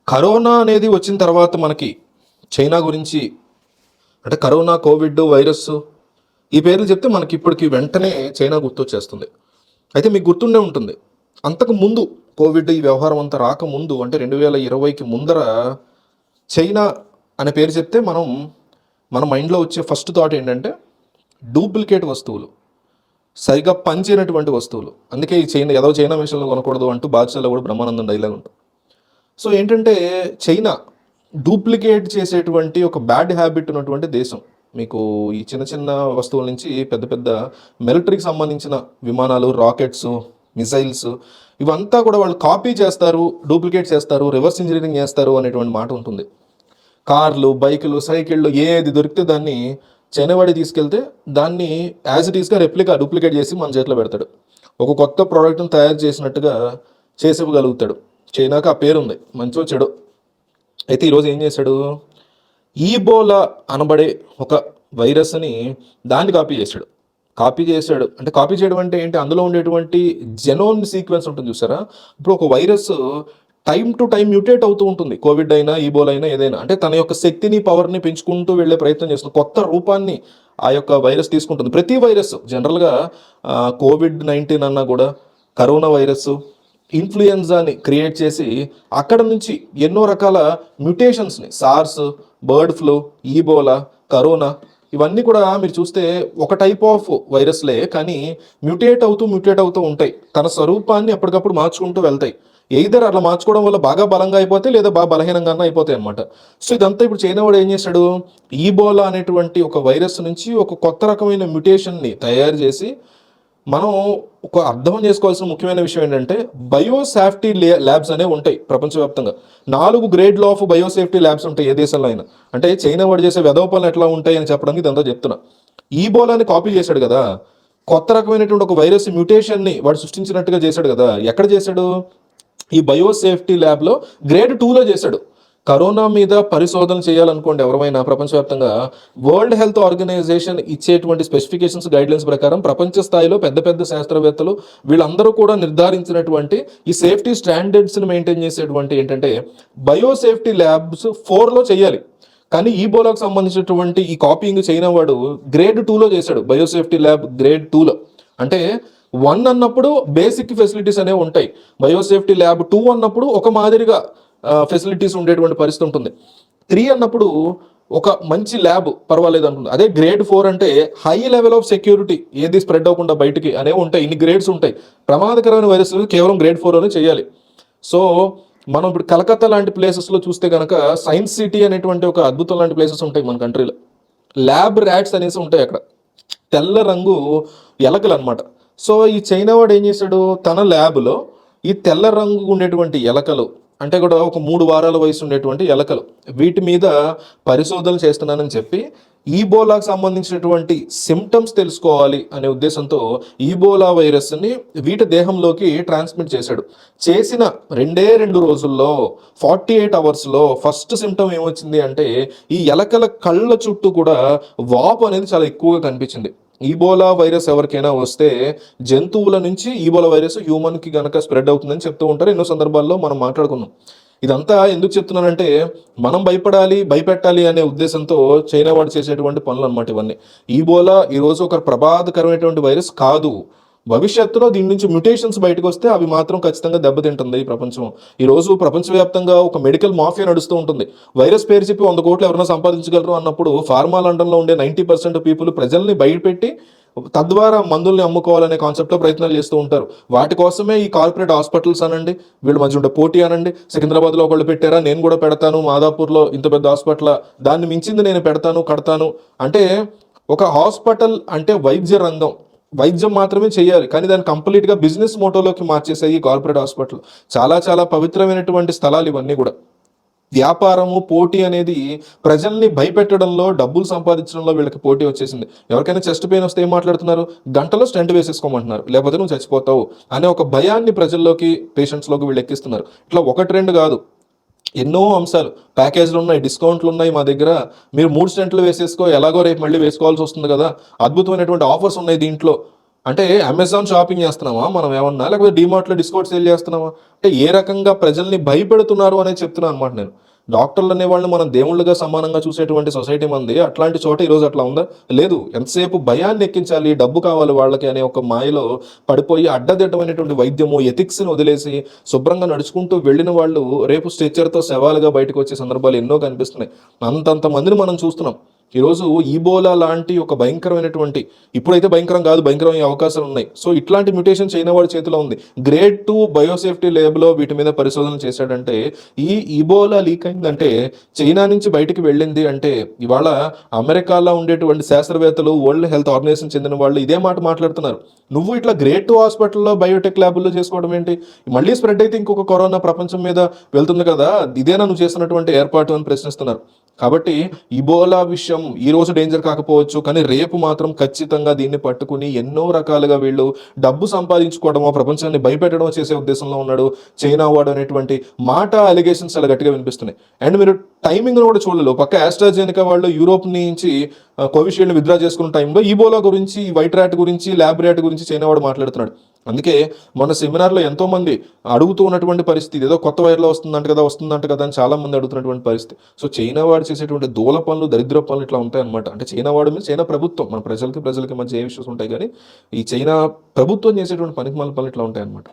Corona అనేది వచ్చిన తర్వాత మనకి చైనా గురించి అంటే కరోనా, కోవిడ్, వైరస్ ఈ పేర్లు చెప్తే మనకి ఇప్పటికి వెంటనే చైనా గుర్తొచ్చేస్తుంది. అయితే మీకు గుర్తుండే ఉంటుంది. అంతకు ముందు కోవిడ్ ఈ వ్యవహారం అంతా రాకముందు అంటే 2020కి ముందర చైనా అనే పేరు చెప్తే మన మైండ్లో వచ్చే ఫస్ట్ థాట్ ఏంటంటే డూప్లికేట్ వస్తువులు, సరిగా పనిచేయనటువంటి వస్తువులు. అందుకే ఈ చైనా మిషన్లు కొనకూడదు అంటూ బాద్షాలో కూడా బ్రహ్మానందం డైలాగ్ ఉంటుంది. సో ఏంటంటే చైనా డూప్లికేట్ చేసేటువంటి ఒక బ్యాడ్ హ్యాబిట్ ఉన్నటువంటి దేశం. మీకు ఈ చిన్న చిన్న వస్తువుల నుంచి పెద్ద పెద్ద మిలిటరీకి సంబంధించిన విమానాలు, రాకెట్స్, మిసైల్స్ ఇవంతా కూడా వాళ్ళు కాపీ చేస్తారు, డూప్లికేట్ చేస్తారు, రివర్స్ ఇంజనీరింగ్ చేస్తారు అనేటువంటి మాట ఉంటుంది. కార్లు, బైకులు, సైకిళ్ళు ఏది దొరికితే దాన్ని చైనా వాడి తీసుకెళ్తే దాన్ని యాజ్ ఇట్ ఈస్గా డూప్లికేట్ చేసి మన చేతిలో పెడతాడు. ఒక కొత్త ప్రోడక్ట్ని తయారు చేసినట్టుగా చేసివ్వగలుగుతాడు. చైనాకి ఆ పేరు ఉంది, మంచో చెడు. అయితే ఈరోజు ఏం చేశాడు, ఈబోలా అనబడే ఒక వైరస్ని దాన్ని కాపీ చేశాడు అంటే కాపీ చేయడం అంటే ఏంటి, అందులో ఉండేటువంటి జెనోమ్ సీక్వెన్స్ ఉంటుంది చూసారా. ఇప్పుడు ఒక virus time to time mutate అవుతూ ఉంటుంది. కోవిడ్ అయినా, ఈబోలా అయినా ఏదైనా, అంటే తన యొక్క శక్తిని, పవర్ని పెంచుకుంటూ వెళ్ళే ప్రయత్నం చేస్తుంది. కొత్త రూపాన్ని ఆ యొక్క వైరస్ తీసుకుంటుంది. ప్రతి వైరస్ జనరల్గా COVID-19 అన్నా కూడా, కరోనా వైరస్, ఇన్ఫ్లుయెన్జాని క్రియేట్ చేసి అక్కడ నుంచి ఎన్నో రకాల మ్యూటేషన్స్ని, సార్స్, బర్డ్ ఫ్లూ, ఈబోలా, కరోనా ఇవన్నీ కూడా మీరు చూస్తే ఒక టైప్ ఆఫ్ వైరస్లే, కానీ మ్యూటేట్ అవుతూ ఉంటాయి. తన స్వరూపాన్ని అప్పటికప్పుడు మార్చుకుంటూ వెళ్తాయి. ఎయిదర్ అట్లా మార్చుకోవడం వల్ల బాగా బలంగా అయిపోతాయి, లేదా బాగా బలహీనంగా అయిపోతాయి అనమాట. సో ఇదంతా ఇప్పుడు చైనా వాడు ఏం చేశాడు, ఈబోలా అనేటువంటి ఒక వైరస్ నుంచి ఒక కొత్త రకమైన మ్యూటేషన్ని తయారు చేసి, మనం ఒక అర్థం చేసుకోవాల్సిన ముఖ్యమైన విషయం ఏంటంటే బయోసేఫ్టీ ల్యాబ్స్ అనేవి ఉంటాయి ప్రపంచవ్యాప్తంగా. 4 గ్రేడ్లు ఆఫ్ బయోసేఫ్టీ ల్యాబ్స్ ఉంటాయి ఏ దేశంలో అయినా. అంటే చైనా వాడు చేసే వెధవపనులు ఎట్లా ఉంటాయి అని చెప్పడానికి ఇదంతా చెప్తున్నా. ఈబోలాని కాపీ చేశాడు కదా, కొత్త రకమైనటువంటి ఒక వైరస్ మ్యూటేషన్ని వాడు సృష్టించినట్టుగా చేశాడు కదా. ఎక్కడ చేశాడు, ఈ బయోసేఫ్టీ ల్యాబ్లో గ్రేడ్ 2లో చేశాడు. కరోనా మీద పరిశోధన చేయాలనుకోండి ఎవరైనా ప్రపంచవ్యాప్తంగా, వరల్డ్ హెల్త్ ఆర్గనైజేషన్ ఇచ్చేటువంటి స్పెసిఫికేషన్స్, గైడ్లైన్స్ ప్రకారం ప్రపంచ స్థాయిలో పెద్ద పెద్ద శాస్త్రవేత్తలు వీళ్ళందరూ కూడా నిర్ధారించినటువంటి ఈ సేఫ్టీ స్టాండర్డ్స్ని మెయింటైన్ చేసేటువంటి ఏంటంటే బయోసేఫ్టీ ల్యాబ్స్ 4లో చేయాలి. కానీ ఈబోలాకు సంబంధించినటువంటి ఈ కాపీయింగ్ చైనా వాడు గ్రేడ్ 2లో చేశాడు, బయోసేఫ్టీ ల్యాబ్ గ్రేడ్ 2లో. అంటే 1 అన్నప్పుడు బేసిక్ ఫెసిలిటీస్ అనేవి ఉంటాయి, బయోసేఫ్టీ ల్యాబ్ 2 అన్నప్పుడు ఒక మాదిరిగా ఫెసిలిటీస్ ఉండేటువంటి పరిస్థితి ఉంటుంది. 3 అన్నప్పుడు ఒక మంచి ల్యాబ్ పర్వాలేదు అనుకుంటుంది. అదే గ్రేడ్ 4 అంటే హై లెవెల్ ఆఫ్ సెక్యూరిటీ, ఏది స్ప్రెడ్ అవ్వకుండా బయటికి అనేవి ఉంటాయి. ఇన్ని గ్రేడ్స్ ఉంటాయి. ప్రమాదకరమైన వైరస్ కేవలం గ్రేడ్ 4లోనే చేయాలి. సో మనం ఇప్పుడు కలకత్తా లాంటి ప్లేసెస్లో చూస్తే కనుక సైన్స్ సిటీ అనేటువంటి ఒక అద్భుతం లాంటి ప్లేసెస్ ఉంటాయి మన కంట్రీలో. ల్యాబ్ ర్యాట్స్ అనేసి ఉంటాయి అక్కడ, తెల్ల రంగు ఎలకలు అనమాట. సో ఈ చైనా వాడు ఏం చేశాడు, తన ల్యాబ్లో ఈ తెల్ల రంగు ఉండేటువంటి ఎలకలు, అంటే కూడా ఒక 3 వారాల వయసు ఉండేటువంటి ఎలకలు, వీటి మీద పరిశోధనలు చేస్తున్నానని చెప్పి ఈబోలాకు సంబంధించినటువంటి సిమ్టమ్స్ తెలుసుకోవాలి అనే ఉద్దేశంతో ఈబోలా వైరస్ని వీటి దేహంలోకి ట్రాన్స్మిట్ చేశాడు. చేసిన 2 రోజుల్లో 48 అవర్స్లో ఫస్ట్ సిమ్టమ్ ఏమొచ్చింది అంటే ఈ ఎలకల కళ్ళ చుట్టూ కూడా వాపు అనేది చాలా ఎక్కువగా కనిపించింది. ఈబోలా వైరస్ ఎవరికైనా వస్తే జంతువుల నుంచి ఈబోలా వైరస్ హ్యూమన్కి గనక స్ప్రెడ్ అవుతుందని చెప్తూ ఉంటారు. ఎన్నో సందర్భాల్లో మనం మాట్లాడుకున్నాం. ఇదంతా ఎందుకు చెప్తున్నానంటే మనం భయపెట్టాలి అనే ఉద్దేశంతో చైనా వాడు చేసేటువంటి పనులు అనమాట ఇవన్నీ. ఈబోలా ఈరోజు ఒక ప్రమాదకరమైనటువంటి వైరస్ కాదు. భవిష్యత్తులో దీని నుంచి మ్యూటేషన్స్ బయటకు వస్తే అవి మాత్రం ఖచ్చితంగా దెబ్బతింటుంది ఈ ప్రపంచం. ఈరోజు ప్రపంచవ్యాప్తంగా ఒక మెడికల్ మాఫియా నడుస్తూ ఉంటుంది. వైరస్ పేరు చెప్పి 100 కోట్లు ఎవరైనా సంపాదించగలరు అన్నప్పుడు ఫార్మా లండన్లో ఉండే 90% పీపుల్ ప్రజల్ని భయపెట్టి తద్వారా మందుల్ని అమ్ముకోవాలనే కాన్సెప్ట్లో ప్రయత్నాలు చేస్తూ ఉంటారు. వాటి కోసమే ఈ కార్పొరేట్ హాస్పిటల్స్ అనండి, వీళ్ళ మధ్య ఉండే పోటీ అనండి. సికింద్రాబాద్లో ఒకళ్ళు పెట్టారా, నేను కూడా పెడతాను, మాదాపూర్లో ఇంత పెద్ద హాస్పిటల్, దాన్ని మించింది నేను కడతాను అంటే ఒక హాస్పిటల్ అంటే వైద్యం మాత్రమే చేయాలి, కానీ దాన్ని కంప్లీట్గా బిజినెస్ మోటోలోకి మార్చేసాయి కార్పొరేట్ హాస్పిటల్. చాలా చాలా పవిత్రమైనటువంటి స్థలాలు ఇవన్నీ కూడా. వ్యాపారము, పోటీ అనేది ప్రజల్ని భయపెట్టడంలో, డబ్బులు సంపాదించడంలో వీళ్ళకి పోటీ వచ్చేసింది. ఎవరికైనా చెస్ట్ పెయిన్ వస్తే ఏం మాట్లాడుతున్నారు, గంటలో స్టెంట్ వేసేసుకోమంటున్నారు, లేకపోతే నువ్వు చచ్చిపోతావు అనే ఒక భయాన్ని ప్రజల్లోకి, పేషెంట్స్లోకి వీళ్ళు ఎక్కిస్తున్నారు. ఇట్లా 1-2 కాదు, ఎన్నో అంశాలు, ప్యాకేజ్లు ఉన్నాయి, డిస్కౌంట్లు ఉన్నాయి మా దగ్గర, మీరు 3 స్టెంట్లు వేసేసుకో, ఎలాగో రేపు మళ్ళీ వేసుకోవాల్సి వస్తుంది కదా, అద్భుతమైనటువంటి ఆఫర్స్ ఉన్నాయి దీంట్లో అంటే అమెజాన్ షాపింగ్ చేస్తున్నామా మనం ఏమన్నా? లేకపోతే డీమార్ట్‌లో డిస్కౌంట్ సేల్ చేస్తున్నామా? అంటే ఏ రకంగా ప్రజల్ని భయపెడుతున్నారు అనేది చెప్తున్నాను అనమాట నేను. డాక్టర్లు అనేవాళ్ళని మనం దేవుళ్ళుగా సమానంగా చూసేటువంటి సొసైటీ మనది. అట్లాంటి చోట ఈరోజు అట్లా ఉందా? లేదు. ఎంతసేపు భయాన్ని ఎక్కించాలి, డబ్బు కావాలి వాళ్ళకి అనే ఒక మాయలో పడిపోయి అడ్డదిడ్డమైనటువంటి వైద్యము, ఎథిక్స్‌ని వదిలేసి శుభ్రంగా నడుచుకుంటూ వెళ్ళిన వాళ్ళు రేపు స్ట్రెచర్‌తో శవాలుగా బయటకొచ్చే సందర్భాలు ఎన్నో కనిపిస్తున్నాయి. అంతంత మందిని మనం చూస్తున్నాం. ఈరోజు ఈబోలా లాంటి ఒక భయంకరమైనటువంటి ఇప్పుడైతే భయంకరం కాదు, భయంకరమయ్యే అవకాశాలు ఉన్నాయి. సో, ఇట్లాంటి మ్యుటేషన్ చైనా వాడి చేతిలో ఉంది. గ్రేడ్ 2 బయోసేఫ్టీ ల్యాబ్‌లో వీటి మీద పరిశోధనలు చేశాడంటే, ఈ ఇబోలా లీక్ అయిందంటే చైనా నుంచి బయటికి వెళ్ళింది అంటే, ఇవాళ అమెరికాలో ఉండేటువంటి శాస్త్రవేత్తలు, వరల్డ్ హెల్త్ ఆర్గనైజేషన్ చెందిన వాళ్ళు ఇదే మాట మాట్లాడుతున్నారు. నువ్వు ఇట్లా గ్రేడ్ 2 హాస్పిటల్‌లో బయోటెక్ ల్యాబుల్లో చేసుకోవడం ఏంటి? మళ్ళీ స్ప్రెడ్ అయితే ఇంకొక కరోనా ప్రపంచం మీద వెళ్తుంది కదా! ఇదేనా నువ్వు చేస్తున్నటువంటి ఏర్పాటు అని ప్రశ్నిస్తున్నారు. కాబట్టి ఇబోలా విషయం ఈరోజు డేంజర్ కాకపోవచ్చు. కానీ రేపు మాత్రం ఖచ్చితంగా దీన్ని పట్టుకుని ఎన్నో రకాలుగా వీళ్ళు డబ్బు సంపాదించుకోవడమో, ప్రపంచాన్ని భయపెట్టడమో చేసే ఉద్దేశంలో ఉన్నాడు చైనా వాడు అనేటువంటి మాట అలిగేషన్స్ చాలా గట్టిగా వినిపిస్తున్నాయి. అండ్ మీరు టైమింగ్‌ని కూడా చూడలేదు. ఒక పక్క ఆస్ట్రాజెనెకా వాళ్ళు యూరోప్ నుంచి కోవిషీల్డ్‌ని విత్‌డ్రా చేసుకున్న టైంలో ఇబోలా గురించి, వైట్ ర్యాట్ గురించి, ల్యాబ్ ర్యాట్ గురించి చైనా వాడు మాట్లాడుతున్నాడు. అందుకే మొన్న సెమినార్‌లో ఎంతోమంది అడుగుతూ ఉన్నటువంటి పరిస్థితి. ఏదో కొత్త వైర్‌లో వస్తుందంట కదా అని చాలా మంది అడుగుతున్నటువంటి పరిస్థితి. సో, చైనా వాడు చేసేటువంటి దూల పనులు, దరిద్ర పనులు ఇట్లా ఉంటాయన్నమాట. అంటే చైనా వాడు మీన్స్ చైనా ప్రభుత్వం. మన ప్రజలకి మధ్య ఏ ఇష్యూస్ ఉంటాయి గానీ, ఈ చైనా ప్రభుత్వం చేసేటువంటి పనికిమాలిన పనులు ఇట్లా ఉంటాయన్నమాట.